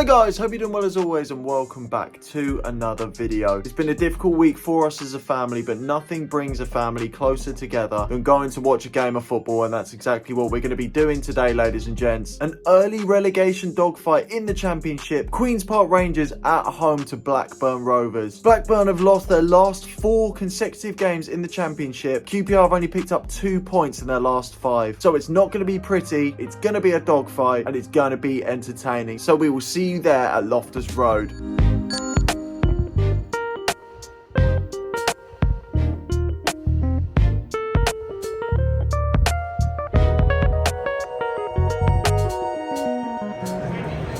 Hello guys, hope you're doing well as always and welcome back to another video. It's been a difficult week for us as a family, but nothing brings a family closer together than going to watch a game of football, and that's exactly what we're going to be doing today, ladies and gents. An early relegation dogfight in the Championship. Queen's Park Rangers at home to Blackburn Rovers. Blackburn have lost their last 4 consecutive games in the Championship. QPR have only picked up 2 points in their last 5. So it's not going to be pretty, it's going to be a dogfight, and it's going to be entertaining. So we will see you there at Loftus Road.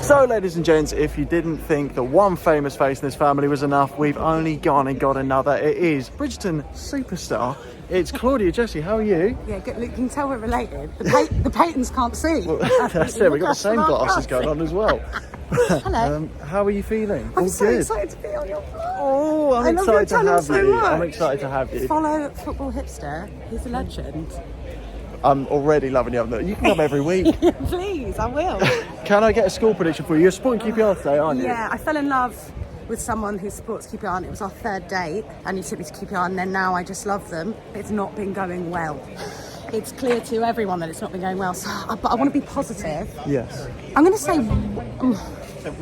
So ladies and gents, if you didn't think that one famous face in this family was enough, we've only gone and got another. It is Bridgerton superstar. It's Claudia Jessie. How are you? Yeah, good. Look, you can tell we're related. The Paytons can't see. Well, that's it. We've got the same glasses going on as well. Hello. How are you feeling? I'm All so good. excited to be on your vlog. Oh, I'm excited to have so you. much. I'm excited to have you. Follow Football Hipster. He's a legend. I'm already loving you. You can come every week. Please, I will. Can I get a score prediction for you? You're supporting QPR today, aren't you? Yeah, I fell in love with someone who supports QPR, and it was our 3rd date, and he took me to QPR, and then now I just love them. It's not been going well. It's clear to everyone that it's not been going well, but I want to be positive. Yes. I'm going to say,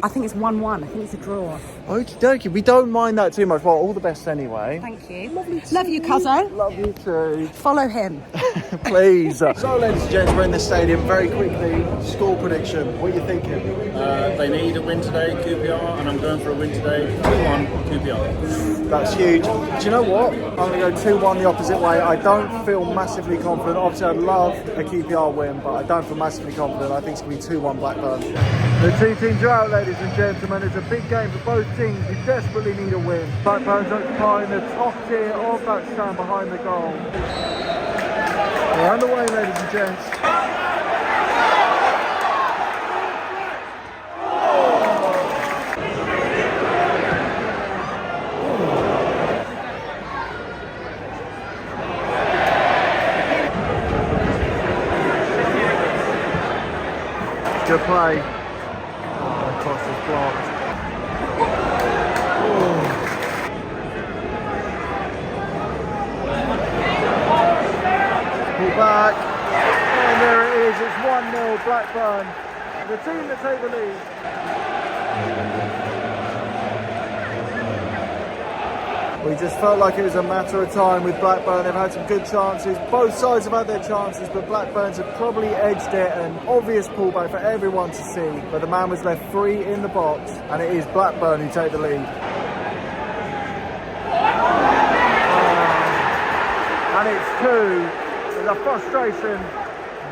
I think it's 1-1. I think it's a draw. Okie dokie. We don't mind that too much. Well, all the best anyway. Thank you. Love you, cousin. Love you too. Follow him. Please. So, ladies and gents, we're in the stadium. Very quickly, score prediction. What are you thinking? They need a win today, QPR, and I'm going for a win today, 2-1 QPR. That's huge. Do you know what? I'm going to go 2-1 the opposite way. I don't feel massively confident. Obviously, I'd love a QPR win, but I don't feel massively confident. I think it's going to be 2-1 Blackburn. The two teams are out, ladies and gentlemen. It's a big game for both teams who desperately need a win. Blackburn's occupying the top tier of that stand behind the goal. We're underway, ladies and gents. Good play. Oh, the cross is blocked. Pull back. And there it is. It's 1-0 Blackburn. The team that take the lead. We just felt like it was a matter of time with Blackburn. They've had some good chances. Both sides have had their chances, but Blackburn's have probably edged it. An obvious pullback for everyone to see. But the man was left free in the box, and it is Blackburn who take the lead. And it's 2. There's a frustration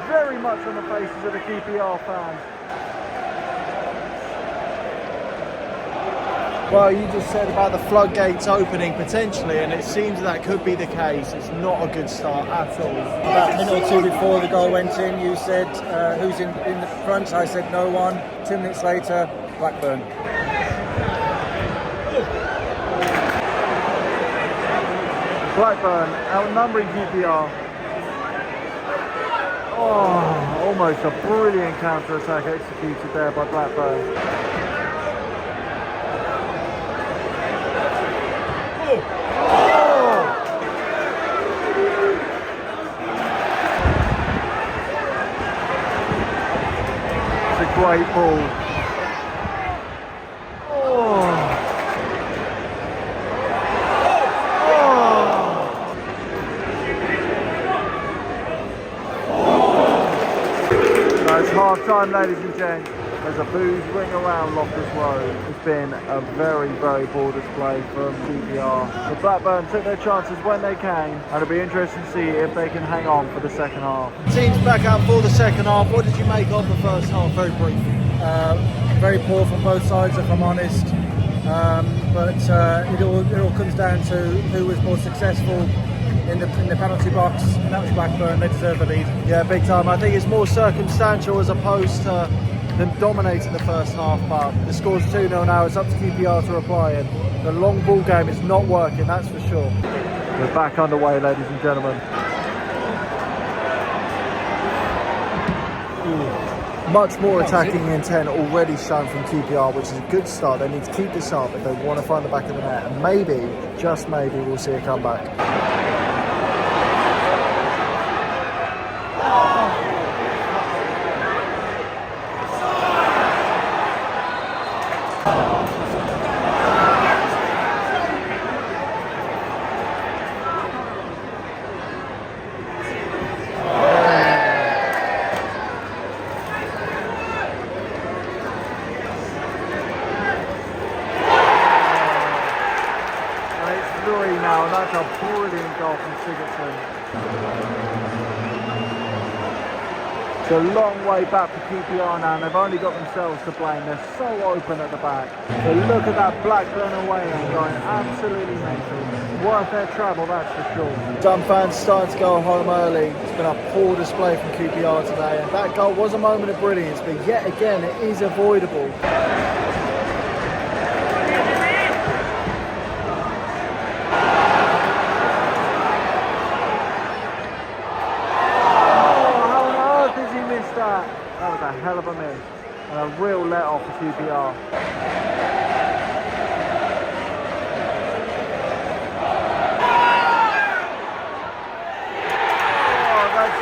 very much on the faces of the QPR fans. Well, you just said about the floodgates opening potentially, and it seems that could be the case. It's not a good start at all. About a minute or 2 before the goal went in, you said, who's in the front? I said, no one. 2 minutes later, Blackburn. Blackburn outnumbering QPR. Oh, almost a brilliant counter-attack executed there by Blackburn. Great ball. It's half time, ladies and gents. There's a booze ring around Loftus Road. It's been a very, very poor display from QPR. The Blackburn took their chances when they came, and it'll be interesting to see if they can hang on for the second half. Teams back out for the second half. What did you make of the first half? Very briefly. Very poor from both sides, if I'm honest. But it all comes down to who was more successful in the penalty box, and that was Blackburn. They deserve the lead. Yeah, big time. I think it's more circumstantial as opposed to them dominating the first half, but the score's 2-0 now. It's up to QPR to reply, and the long ball game is not working, that's for sure. We're back underway, ladies and gentlemen. Much more attacking intent already shown from QPR, which is a good start. They need to keep this up if they want to find the back of the net, and maybe, just maybe, we'll see a comeback. Now, and that's a brilliant goal from Sigurðsson. It's a long way back for QPR now, and they've only got themselves to blame. They're so open at the back. But look at that Blackburn away end going absolutely mental. Worth their travel, that's for sure. Some fans starting to go home early. It's been a poor display from QPR today, and that goal was a moment of brilliance, but yet again it is avoidable. That was a hell of a miss and a real let-off for QPR. Oh, that's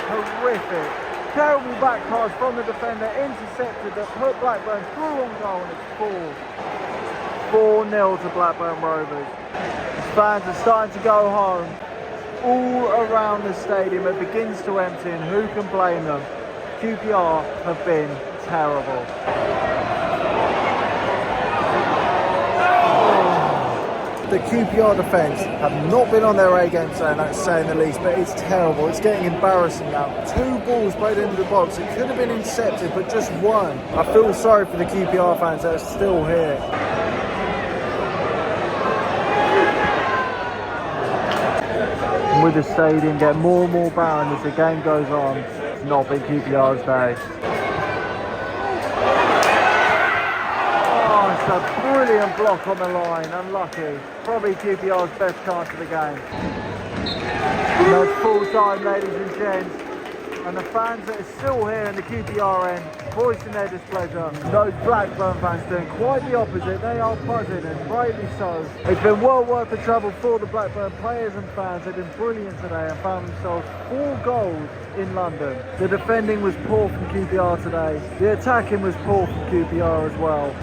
horrific. Terrible back pass from the defender, intercepted that put Blackburn through on goal, and it's 4-0 to Blackburn Rovers. The fans are starting to go home. All around the stadium, it begins to empty, and who can blame them? QPR have been terrible. The QPR defence have not been on their A game today, and that's saying the least, but it's terrible. It's getting embarrassing now. 2 balls played into the box. It could have been intercepted, but just one. I feel sorry for the QPR fans that are still here. With the stadium get more and more barren as the game goes on. It's not been QPR's day. Oh, it's a brilliant block on the line, unlucky. Probably QPR's best chance of the game. No, it's full time, ladies and gents. And the fans that are still here in the QPR end, voicing their displeasure. Those Blackburn fans doing quite the opposite. They are buzzing, and rightly so. It's been well worth the travel for the Blackburn players and fans. They've been brilliant today and found themselves 4 goals in London. The defending was poor from QPR today. The attacking was poor from QPR as well.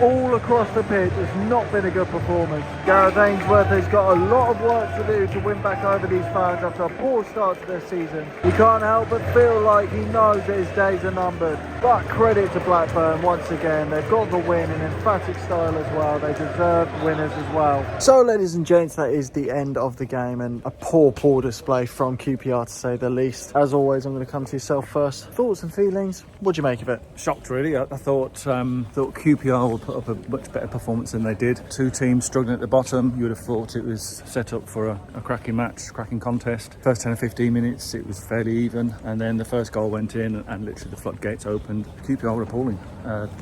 All across the pitch, it's not been a good performance. Gareth Ainsworth has got a lot of work to do to win back over these fans after a poor start to their season. He can't help but feel like he knows that his days are numbered. But credit to Blackburn once again. They've got the win in emphatic style as well. They deserve winners as well. So ladies and gents, that is the end of the game, and a poor display from QPR to say the least. As always, I'm going to come to yourself first. Thoughts and feelings? What do you make of it? Shocked, really. I thought QPR would put up a much better performance than they did. 2 teams struggling at the bottom. You would have thought it was set up for a cracking match, cracking contest. First 10 or 15 minutes, it was fairly even, and then the first goal went in, and literally the floodgates opened. QPR were appalling.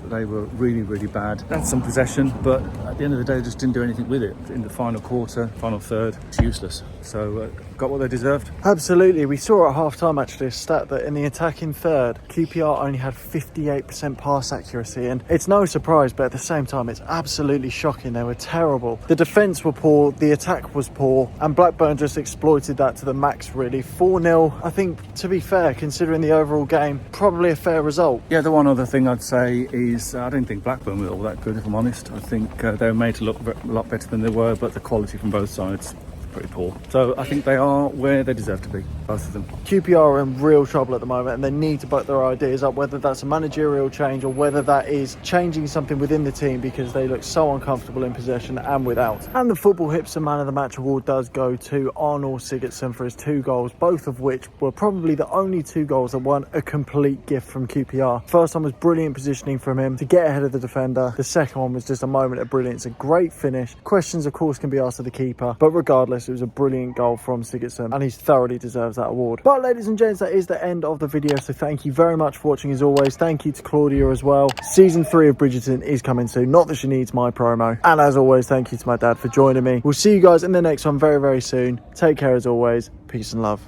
They were really bad. They had some possession, but at the end of the day, they just didn't do anything with it. In the final quarter, final third, it's useless. So got what they deserved. Absolutely. We saw at half-time actually a stat that in the attacking third, QPR only had 58% pass accuracy, and it's no surprise, but at the same time, it's absolutely shocking. They were terrible. The defence were poor, the attack was poor, and Blackburn just exploited that to the max, really. 4-0, I think, to be fair, considering the overall game, probably a fair result. Yeah, the one other thing I'd say is I didn't think Blackburn were all that good, if I'm honest. I think they were made to look a lot better than they were, but the quality from both sides pretty poor. So I think they are where they deserve to be, both of them. QPR are in real trouble at the moment, and they need to back their ideas up, whether that's a managerial change or whether that is changing something within the team, because they look so uncomfortable in possession and without. And the Football Hipster Man of the Match award does go to Arnór Sigurðsson for his 2 goals, both of which were probably the only 2 goals that weren't a complete gift from QPR. First one was brilliant positioning from him to get ahead of the defender. The second one was just a moment of brilliance, a great finish. Questions, of course, can be asked of the keeper, but regardless, it was a brilliant goal from Sigurðsson, and he thoroughly deserves that award. But ladies and gents, that is the end of the video, so thank you very much for watching as always. Thank you to Claudia as well. Season 3 of Bridgerton is coming soon, not that she needs my promo. And as always, thank you to my dad for joining me. We'll see you guys in the next one very soon. Take care as always. Peace and love.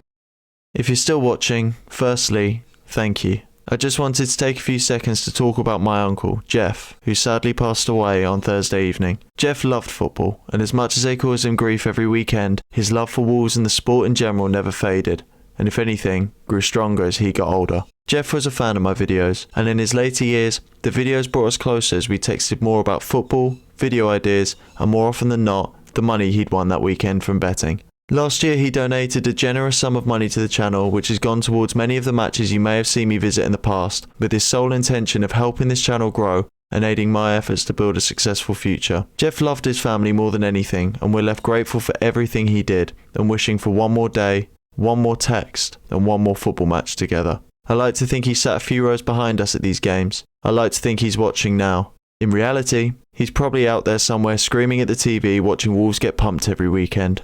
If you're still watching, firstly, thank you. I just wanted to take a few seconds to talk about my uncle, Jeff, who sadly passed away on Thursday evening. Jeff loved football, and as much as they caused him grief every weekend, his love for Wolves and the sport in general never faded, and if anything, grew stronger as he got older. Jeff was a fan of my videos, and in his later years, the videos brought us closer as we texted more about football, video ideas, and more often than not, the money he'd won that weekend from betting. Last year he donated a generous sum of money to the channel, which has gone towards many of the matches you may have seen me visit in the past, with his sole intention of helping this channel grow and aiding my efforts to build a successful future. Jeff loved his family more than anything, and we're left grateful for everything he did and wishing for one more day, one more text, and one more football match together. I like to think he sat a few rows behind us at these games. I like to think he's watching now. In reality, he's probably out there somewhere screaming at the TV watching Wolves get pumped every weekend.